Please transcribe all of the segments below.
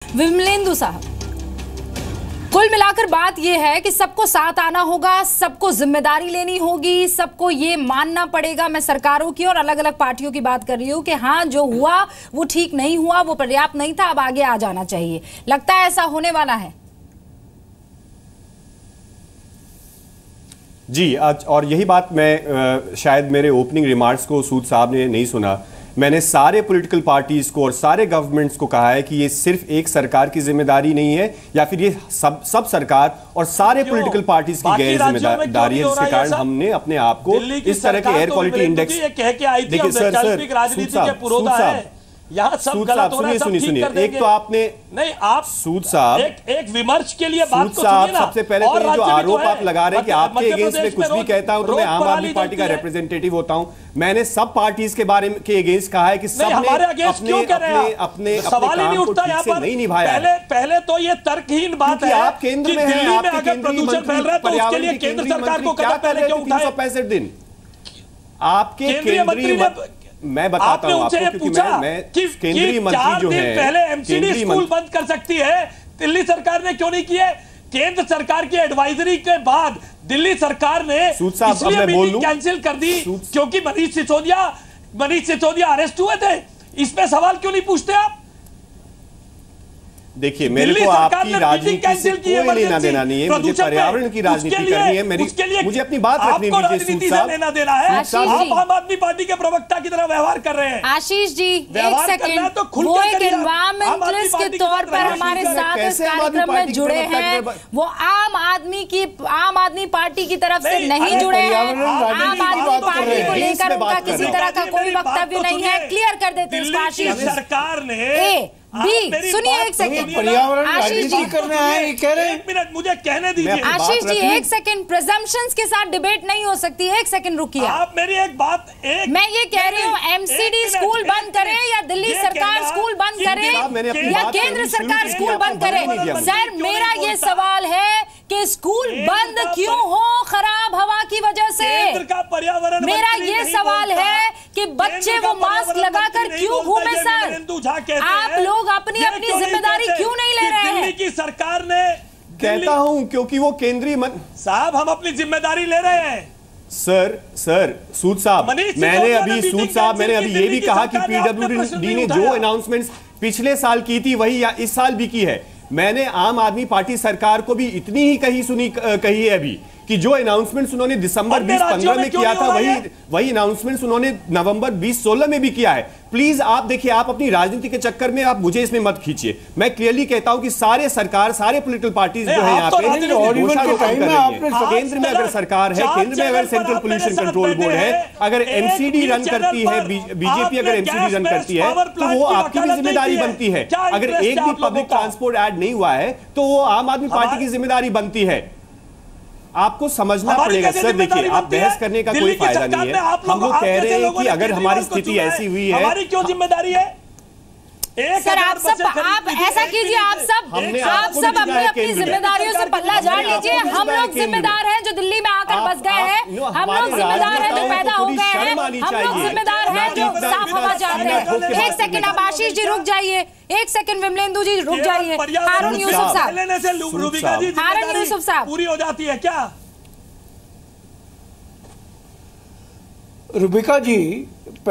विमलेंदु साहब, कुल मिलाकर बात यह है कि सबको साथ आना होगा, सबको जिम्मेदारी लेनी होगी, सबको ये मानना पड़ेगा। मैं सरकारों की और अलग अलग पार्टियों की बात कर रही हूं कि हाँ, जो हुआ वो ठीक नहीं हुआ, वो पर्याप्त नहीं था, अब आगे आ जाना चाहिए। लगता है ऐसा होने वाला है। जी, आज और यही बात मैं शायद मेरे ओपनिंग रिमार्क्स को सूद साहब ने नहीं सुना। मैंने सारे पॉलिटिकल पार्टीज को और सारे गवर्नमेंट्स को कहा है कि ये सिर्फ एक सरकार की जिम्मेदारी नहीं है, या फिर ये सब सरकार और सारे पॉलिटिकल पार्टीज की गैर जिम्मेदारी है, जिसके कारण हमने अपने आप को इस तरह के एयर क्वालिटी इंडेक्स। देखिए सर, यहाँ सब गलत हो रहा है, सब ठीक कर देंगे। एक तो आपने नहीं, आप सूद साहब एक विमर्श के लिए बात को सुनिए ना। सबसे पहले तो ये जो आरोप आप लगा रहे हैं कि आपके अगेंस्ट में कुछ भी कहता हूं तो मैं आम आदमी पार्टी का रिप्रेजेंटेटिव होता हूं। मैंने सब पार्टीज के बारे में के अगेंस्ट कहा है कि सबने अपने सवाल ही नहीं उठता यहाँ पर। नहीं निभाया। पहले तो ये तर्कहीन बात है आप केंद्र में हैं, दिल्ली में अगर प्रदूषण फैल रहा है तो उसके लिए केंद्र सरकार को कदम पहले क्यों उठाए? 365 दिन आपके केंद्रीय, मैं बताता हूं आपको, क्योंकि मैं केंद्रीय मंत्री जो है, पहले एमसीडी स्कूल बंद कर सकती है, दिल्ली सरकार ने क्यों नहीं किया? केंद्र सरकार की एडवाइजरी के बाद दिल्ली सरकार ने इसलिए मीटिंग कैंसिल कर दी क्योंकि मनीष सिसोदिया अरेस्ट हुए थे। इसमें सवाल क्यों नहीं पूछते आप? देखिए, मेरे को आपकी राजनीति से कोई लेना देना नहीं है, मुझे पर्यावरण की राजनीति करनी है। मुझे अपनी बात रखनी दीजिए। लेना देना है। आप आम आदमी पार्टी के प्रवक्ता की तरह व्यवहार कर रहे हैं। आशीष जी, एक सेकंड, वो एक एनवायरमेंटलिस्ट के तौर पर हमारे साथ इस कार्यक्रम में जुड़े हैं, वो आम आदमी पार्टी की तरफ से नहीं जुड़े हैं। आम आदमी पार्टी को लेकर उनका किसी तरह का कोई वक्तव्य नहीं है। क्लियर कर देते हैं आशीष। सरकार ने सुनिए एक सेकंड, आशीष जी करने आए, कह रहे हैं। एक मिनट मुझे कहने दीजिए। आशीष जी एक सेकंड, प्रिजम्पशंस के साथ डिबेट नहीं हो सकती। एक सेकंड रुकिए। आप मेरी एक बात मैं ये कह रही हूँ, एमसीडी स्कूल बंद करे या दिल्ली सरकार स्कूल बंद करे या केंद्र सरकार स्कूल बंद करे। सर, मेरा ये सवाल है कि स्कूल बंद क्यों हो? खराब हवा की वजह से। पर्यावरण मेरा ये सवाल है कि बच्चे वो मास्क लगाकर क्यों घूमे? सर, आप लोग अपनी जिम्मेदारी क्यों नहीं ले रहे हैं? दिल्ली की सरकार ने, कहता हूं क्योंकि वो केंद्रीय साहब, हम अपनी जिम्मेदारी ले रहे हैं। सर सूद साहब, मैंने अभी ये भी कहा कि पीडब्ल्यूडी ने जो अनाउंसमेंट्स पिछले साल की थी वही इस साल भी की है। मैंने आम आदमी पार्टी सरकार को भी इतनी ही कही है अभी कि जो अनाउंसमेंट्स उन्होंने दिसंबर 2015 में किया था वही अनाउंसमेंट्स उन्होंने नवंबर 2016 में भी किया है। प्लीज आप देखिए, आप अपनी राजनीति के चक्कर में आप मुझे इसमें मत खींचिए। मैं क्लियरली कहता हूं कि सारे पॉलिटिकल पार्टीज जो है यहाँ पे केंद्र में अगर सरकार है, केंद्र में अगर सेंट्रल पोल्यूशन कंट्रोल बोर्ड है, अगर एमसीडी रन करती है, बीजेपी अगर एमसीडी रन करती है तो वो आपकी भी जिम्मेदारी बनती है। अगर एक भी पब्लिक ट्रांसपोर्ट ऐड नहीं हुआ है तो वो आम आदमी पार्टी की जिम्मेदारी बनती है। आपको समझना पड़ेगा सर। देखिए, आप बहस करने का कोई फायदा नहीं है। हम लोग कह रहे हैं कि अगर हमारी स्थिति ऐसी हुई है, हमारी क्यों जिम्मेदारी है? सर, आप ऐसा कीजिए, आप सब अपनी जिम्मेदारियों से पल्ला झाड़ लीजिए। हम लोग जिम्मेदार हैं जो दिल्ली में आकर बस गए हैं, हम लोग जिम्मेदार हैं जो पैदा हो गए हैं, हम लोग जिम्मेदार हैं जो साफ हवा चाहते हैं। एक सेकंड, आप आशीष जी रुक जाइए, एक सेकंड विमलेंदु जी रुक जाइए। हारून यूसुफ साहब पूरी हो जाती है क्या? रुबिका जी,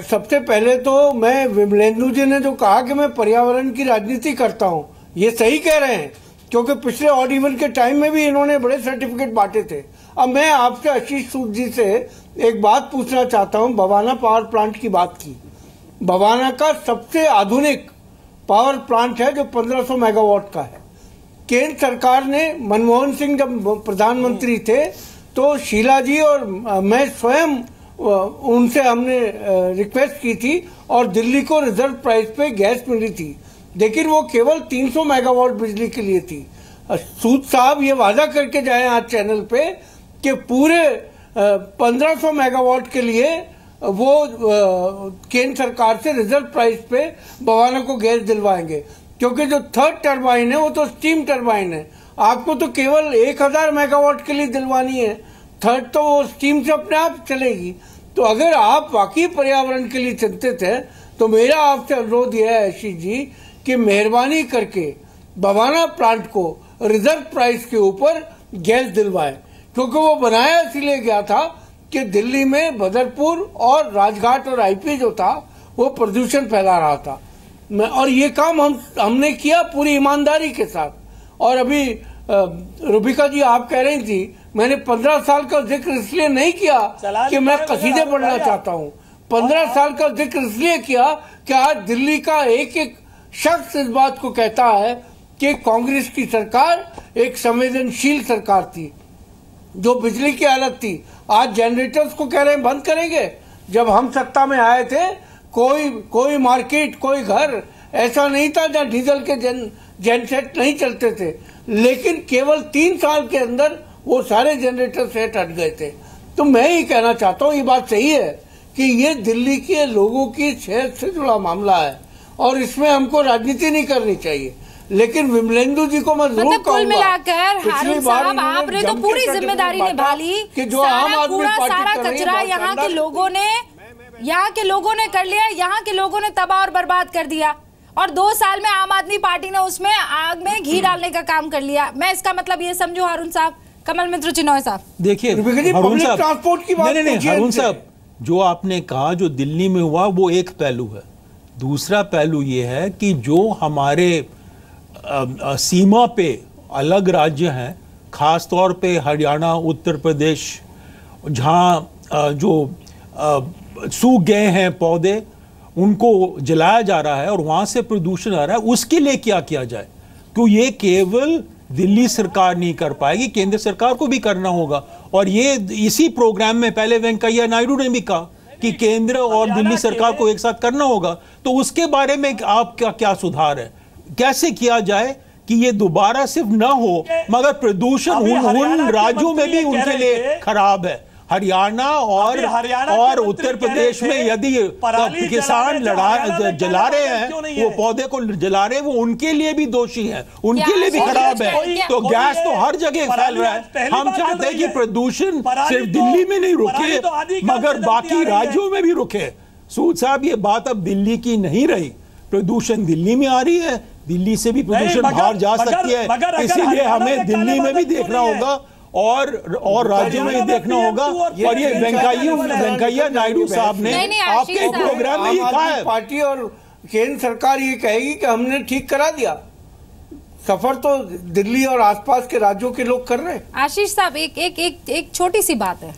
सबसे पहले तो मैं विमलेंदु जी ने जो कहा कि मैं पर्यावरण की राजनीति करता हूं, ये सही कह रहे हैं, क्योंकि पिछले ऑड इवन के टाइम में भी इन्होंने बड़े सर्टिफिकेट बांटे थे। अब मैं आपसे आशीष सूद जी से एक बात पूछना चाहता हूं। बवाना पावर प्लांट की बात की। बवाना का सबसे आधुनिक पावर प्लांट है जो 1500 मेगावाट का है। केंद्र सरकार ने, मनमोहन सिंह जब प्रधानमंत्री थे तो शीला जी और मैं स्वयं उनसे हमने रिक्वेस्ट की थी और दिल्ली को रिजर्व प्राइस पे गैस मिली थी, लेकिन वो केवल 300 मेगावाट बिजली के लिए थी। सूद साहब ये वादा करके जाए आज चैनल पे कि पूरे 1500 मेगावाट के लिए वो केंद्र सरकार से रिजर्व प्राइस पे बवाना को गैस दिलवाएंगे, क्योंकि जो थर्ड टर्बाइन है वो तो स्टीम टर्बाइन है। आपको तो केवल 1000 मेगावाट के लिए दिलवानी है, थर्ड तो वो स्टीम से अपने आप चलेगी। तो अगर आप वाकई पर्यावरण के लिए चिंतित हैं तो मेरा आपसे अनुरोध यह है आशीष जी कि मेहरबानी करके बवाना प्लांट को रिजर्व प्राइस के ऊपर गैस दिलवाए, क्योंकि वो बनाया इसीलिए गया था कि दिल्ली में बदरपुर और राजघाट और आईपी जो था वो प्रदूषण फैला रहा था। और ये काम हमने किया पूरी ईमानदारी के साथ। और अभी रूबिका जी आप कह रही थी, मैंने 15 साल का जिक्र इसलिए नहीं किया कि मैं कसीदे पढ़ना चाहता हूँ, 15 साल का जिक्र इसलिए किया कि आज दिल्ली का एक एक शख्स इस बात को कहता है कि कांग्रेस की सरकार एक संवेदनशील सरकार थी। जो बिजली की हालत थी, आज जनरेटर्स को कह रहे हैं बंद करेंगे। जब हम सत्ता में आए थे कोई मार्केट, कोई घर ऐसा नहीं था जहाँ डीजल के जनसेट नहीं चलते थे, लेकिन केवल 3 साल के अंदर वो सारे जनरेटर सेट हट गए थे। तो मैं ये कहना चाहता हूँ, ये बात सही है कि ये दिल्ली के लोगों की सेहत से जुड़ा मामला है और इसमें हमको राजनीति नहीं करनी चाहिए। लेकिन विमलेंदु जी को मैं जरूर कहूंगा, कुल मिलाकर हारून साहब आपने तो पूरी जिम्मेदारी निभा ली कि जो आम आदमी पार्टी सारा कचरा यहाँ के लोगों ने कर लिया, यहाँ के लोगों ने तबाह और बर्बाद कर दिया और 2 साल में आम आदमी पार्टी ने उसमें आग में घी डालने का काम कर लिया। मैं इसका मतलब ये समझू हारून साहब, कमल मित्र चिनॉय साहब, देखिए हारून साहब, ट्रांसपोर्ट की बात नहीं, हारून साहब जो आपने कहा जो दिल्ली में हुआ वो एक पहलू है। दूसरा पहलू ये है कि जो हमारे सीमा पे अलग राज्य हैं, खास तौर पे हरियाणा, उत्तर प्रदेश, जहाँ जो सूख गए हैं पौधे उनको जलाया जा रहा है और वहाँ से प्रदूषण आ रहा है, उसके लिए क्या किया जाए? क्यों ये केवल दिल्ली सरकार नहीं कर पाएगी, केंद्र सरकार को भी करना होगा। और ये इसी प्रोग्राम में पहले वेंकैया नायडू ने भी कहा कि केंद्र और दिल्ली सरकार को एक साथ करना होगा। तो उसके बारे में आपका क्या सुधार है, कैसे किया जाए कि ये दोबारा सिर्फ ना हो मगर प्रदूषण उन राज्यों में भी उनके लिए खराब है। हरियाणा और उत्तर प्रदेश में यदि किसान जला रहे हैं, वो पौधे को जला रहे हैं, वो उनके लिए भी दोषी है, उनके लिए भी खराब है। तो गैस तो हर जगह फैल रहा है। हम चाहते हैं कि प्रदूषण सिर्फ दिल्ली में नहीं रुके मगर बाकी राज्यों में भी रुके। सूद साहब, ये बात अब दिल्ली की नहीं रही, प्रदूषण दिल्ली में आ रही है, दिल्ली से भी प्रदूषण बाहर जा सकती है, इसीलिए हमें दिल्ली में भी देखना होगा और राज्यों में देखना होगा। और ये वेंकैया नायडू साहब ने आपके प्रोग्राम में ये कहा है, पार्टी और केंद्र सरकार ये कहेगी कि हमने ठीक करा दिया। सफर तो दिल्ली और आसपास के राज्यों के लोग कर रहे हैं। आशीष साहब, एक छोटी सी बात है,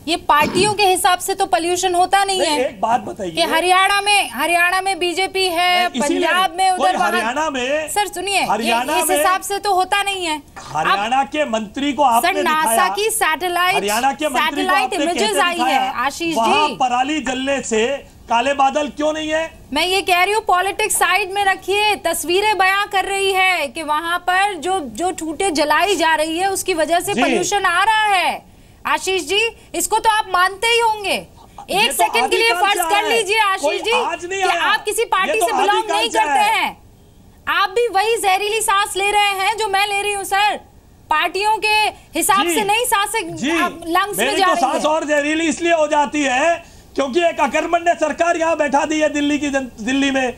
ये पार्टियों के हिसाब से तो पोल्यूशन होता नहीं है। एक बात बताइए कि हरियाणा में बीजेपी है, पंजाब में उधर, हरियाणा में, सर सुनिए, इस हिसाब से तो नहीं है। हरियाणा के मंत्री को आपने सर नासा की सैटेलाइट इमेजेस आई है आशीष जी, पराली जलने से काले बादल क्यों नहीं है? मैं ये कह रही हूँ पॉलिटिक्स साइड में रखिए, तस्वीरें बयां कर रही है कि वहां पर जो ठूटे जलाई जा रही है उसकी वजह से पोल्यूशन आ रहा है। आशीष जी, इसको तो आप मानते ही होंगे। एक सेकंड के लिए फर्ज कर लीजिए आशीष जी कि आप किसी पार्टी से बिलोंग नहीं करते हैं, आप भी वही जहरीली सांस ले रहे हैं जो मैं ले रही हूँ सर। पार्टियों के हिसाब से नहीं सांसें लंग्स में जा रही है। सांस और जहरीली इसलिए हो जाती है क्योंकि एक अकर्मण्य सरकार यहाँ बैठा दी है दिल्ली में,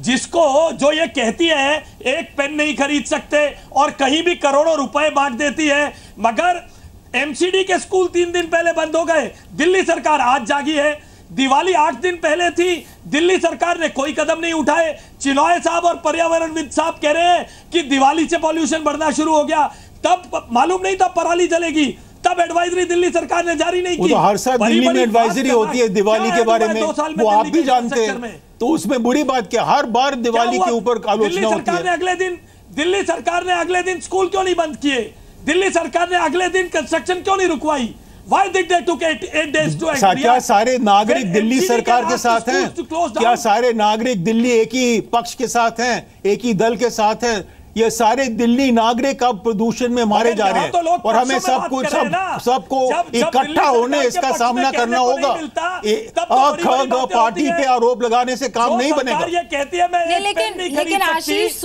जिसको जो ये कहती है एक पेन नहीं खरीद सकते और कहीं भी करोड़ों रुपए बांट देती है। मगर एमसीडी के स्कूल 3 दिन पहले बंद हो गए, दिल्ली सरकार आज जागी है। दिवाली 8 दिन पहले थी, दिल्ली सरकार ने कोई कदम नहीं उठाए। चिनॉय साहब और पर्यावरणविद साहब कह रहे हैं कि दिवाली से पॉल्यूशन बढ़ना शुरू हो गया, तब मालूम नहीं तब पराली जलेगी, तब एडवाइजरी दिल्ली सरकार ने जारी नहीं की। तो हर साल दिल्ली में एडवाइजरी होती है दिवाली के बारे में, वो आप भी जानते हैं, तो उसमें बुरी बात क्या? हर बार दिवाली के ऊपर आलोचना होती है। दिल्ली सरकार ने अगले दिन स्कूल क्यों नहीं बंद किए? दिल्ली सरकार ने अगले दिन कंस्ट्रक्शन क्यों नहीं रुकवाई? Why did they took 8 days to act? क्या सारे नागरिक दिल्ली सरकार के साथ हैं? क्या सारे नागरिक दिल्ली एक ही पक्ष के साथ हैं, एक ही दल के साथ हैं? ये सारे दिल्ली नागरिक अब प्रदूषण में मारे जा रहे हैं और हमें सबको इकट्ठा होने इसका सामना करना होगा। पार्टी पे आरोप लगाने से काम नहीं बनेगा। ये कहती है मैं लेकिन आशीष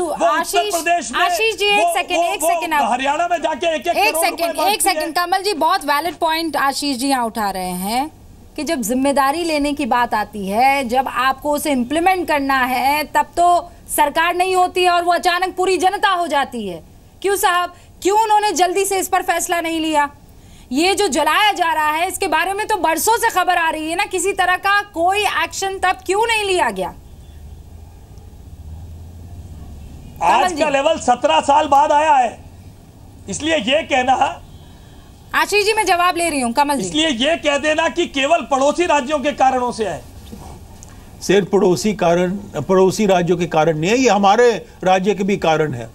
जी एक सेकंड हरियाणा में जाके एक सेकंड कमल जी, बहुत वैलिड पॉइंट आशीष जी यहाँ उठा रहे हैं कि जब जिम्मेदारी लेने की बात आती है, जब आपको उसे इम्प्लीमेंट करना है, तब तो सरकार नहीं होती है और वो अचानक पूरी जनता हो जाती है। क्यों साहब, क्यों उन्होंने जल्दी से इस पर फैसला नहीं लिया? ये जो जलाया जा रहा है इसके बारे में तो बरसों से खबर आ रही है ना, किसी तरह का कोई एक्शन तब क्यों नहीं लिया गया? आज का लेवल 17 साल बाद आया है, इसलिए ये कहना, आशीष जी मैं जवाब ले रही हूं, कमल जी, इसलिए ये कह देना कि केवल पड़ोसी राज्यों के कारणों से है। सिर्फ पड़ोसी राज्यों के कारण नहीं है, ये हमारे राज्य के भी कारण है।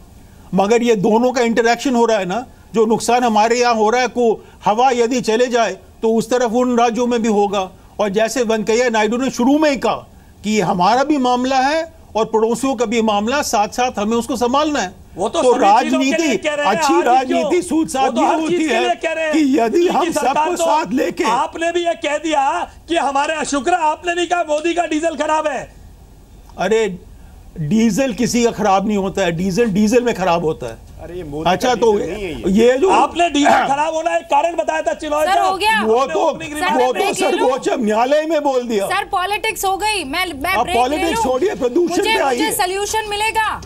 मगर ये दोनों का इंटरेक्शन हो रहा है ना, जो नुकसान हमारे यहाँ हो रहा है, को हवा यदि चले जाए तो उस तरफ उन राज्यों में भी होगा। और जैसे वेंकैया नायडू ने शुरू में ही कहा कि ये हमारा भी मामला है और पड़ोसियों का भी मामला, साथ साथ हमें उसको संभालना है। वो तो राजनीति, अच्छी राजनीति सूद साथ ये होती है कि यदि हम सबको साथ लेके, आपने भी ये कह दिया कि हमारे शुक्र, आपने नहीं कहा मोदी का डीजल खराब है। अरे डीजल किसी का खराब नहीं होता है, डीजल में खराब होता है। अरे ये मोदी अच्छा, तो ये जो आपने डीजल खराब होना एक कारण बताया था चिनॉय सर, हो गया वो तो सर्वोच्च न्यायालय में बोल दिया। सर पॉलिटिक्स हो गई, मैं पॉलिटिक्स छोड़िए, प्रदूषण पे आइए। मुझे सॉल्यूशन मिलेगा।